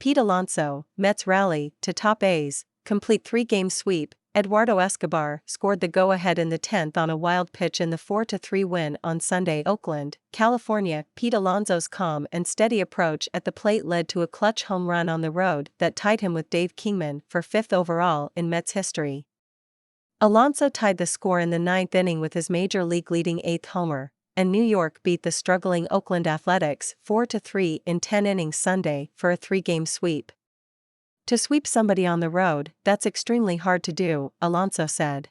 Pete Alonso, Mets rally to top A's, complete three-game sweep. Eduardo Escobar scored the go-ahead in the 10th on a wild pitch in the 4-3 win on Sunday. Oakland, California. Pete Alonso's calm and steady approach at the plate led to a clutch home run on the road that tied him with Dave Kingman for 5th overall in Mets history. Alonso tied the score in the 9th inning with his major league-leading 8th homer, and New York beat the struggling Oakland Athletics 4-3 in 10 innings Sunday for a three-game sweep. To sweep somebody on the road, that's extremely hard to do, Alonso said.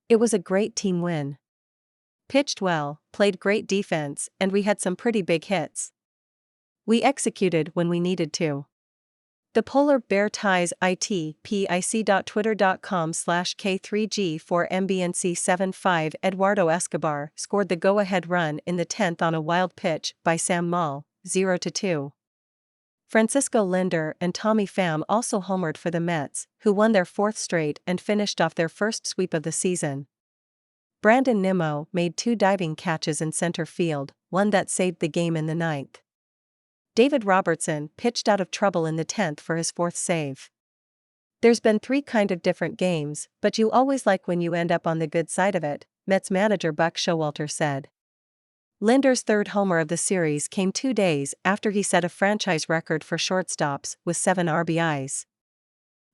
It was a great team win. Pitched well, played great defense, and we had some pretty big hits. We executed when we needed to. The Polar Bear Ties itpic.twitter.com/K3G4MBNC75 Eduardo Escobar scored the go-ahead run in the 10th on a wild pitch by Sam Moll, 0-2. Francisco Lindor and Tommy Pham also homered for the Mets, who won their 4th straight and finished off their first sweep of the season. Brandon Nimmo made 2 diving catches in center field, one that saved the game in the 9th. David Robertson pitched out of trouble in the 10th for his 4th save. There's been 3 kind of different games, but you always like when you end up on the good side of it, Mets manager Buck Showalter said. Lindor's 3rd homer of the series came 2 days after he set a franchise record for shortstops with 7 RBIs.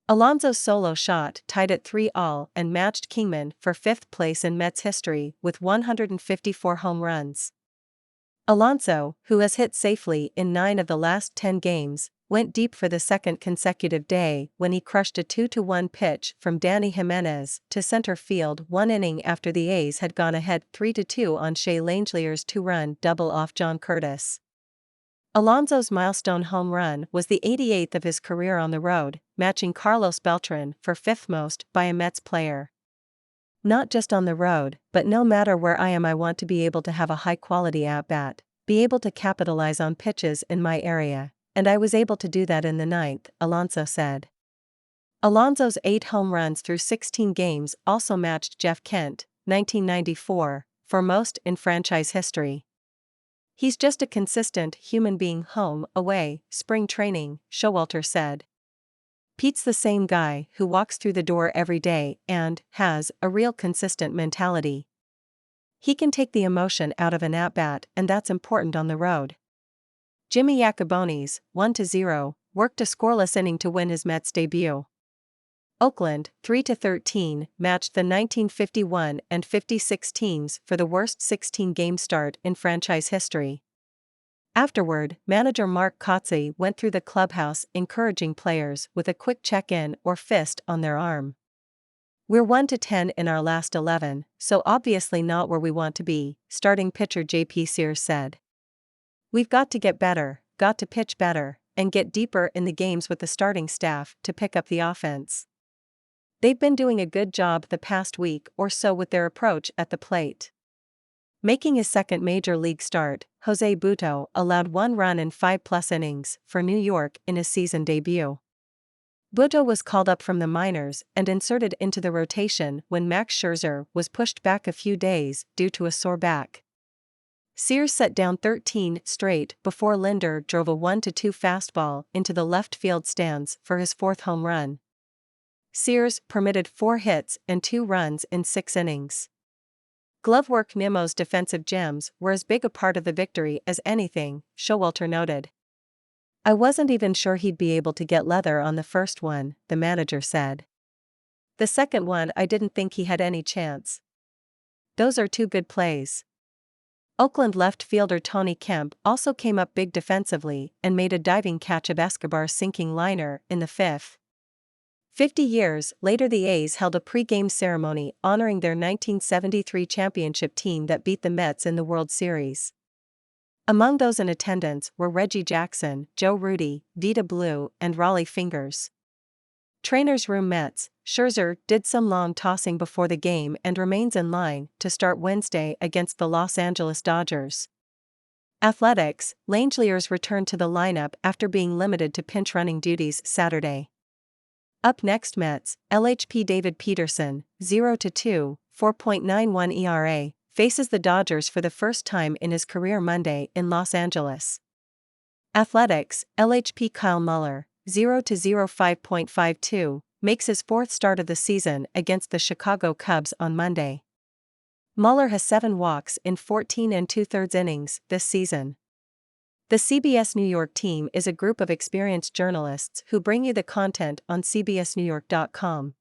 Alonso's solo shot tied at 3-all and matched Kingman for 5th place in Mets history with 154 home runs. Alonso, who has hit safely in 9 of the last 10 games, went deep for the 2nd consecutive day when he crushed a 2-1 pitch from Danny Jimenez to center field 1 inning after the A's had gone ahead 3-2 on Shea Langlier's 2-run double off John Curtis. Alonso's milestone home run was the 88th of his career on the road, matching Carlos Beltran for 5th most by a Mets player. Not just on the road, but no matter where I am, I want to be able to have a high-quality at-bat, be able to capitalize on pitches in my area, and I was able to do that in the 9th, Alonso said. Alonso's 8 home runs through 16 games also matched Jeff Kent, 1994, for most in franchise history. He's just a consistent human being home, away, spring training, Showalter said. Pete's the same guy who walks through the door every day and has a real consistent mentality. He can take the emotion out of an at-bat, and that's important on the road. Jimmy Yacobonis, 1-0, worked a scoreless inning to win his Mets debut. Oakland, 3-13, matched the 1951 and 56 teams for the worst 16-game start in franchise history. Afterward, manager Mark Kotze went through the clubhouse encouraging players with a quick check-in or fist on their arm. We're 1-10 in our last 11, so obviously not where we want to be, starting pitcher J.P. Sears said. We've got to get better, got to pitch better, and get deeper in the games with the starting staff to pick up the offense. They've been doing a good job the past week or so with their approach at the plate. Making his 2nd major league start, Jose Butto allowed 1 run in 5+ innings for New York in his season debut. Butto was called up from the minors and inserted into the rotation when Max Scherzer was pushed back a few days due to a sore back. Sears set down 13 straight before Lindor drove a 1-2 fastball into the left field stands for his 4th home run. Sears permitted 4 hits and 2 runs in 6 innings. Glovework Nimmo's defensive gems were as big a part of the victory as anything, Showalter noted. I wasn't even sure he'd be able to get leather on the first one, the manager said. The second one I didn't think he had any chance. Those are 2 good plays. Oakland left fielder Tony Kemp also came up big defensively and made a diving catch of Escobar's sinking liner in the 5th. 50 years later, the A's held a pre-game ceremony honoring their 1973 championship team that beat the Mets in the World Series. Among those in attendance were Reggie Jackson, Joe Rudi, Vita Blue, and Raleigh Fingers. Trainer's room Mets, Scherzer did some long tossing before the game and remains in line to start Wednesday against the Los Angeles Dodgers. Athletics, Langlier's returned to the lineup after being limited to pinch running duties Saturday. Up next, Mets, LHP David Peterson, 0-2, 4.91 ERA, faces the Dodgers for the first time in his career Monday in Los Angeles. Athletics, LHP Kyle Muller, 0-05.52, makes his fourth start of the season against the Chicago Cubs on Monday. Muller has 7 walks in 14 2/3 innings this season. The CBS New York team is a group of experienced journalists who bring you the content on CBSNewYork.com.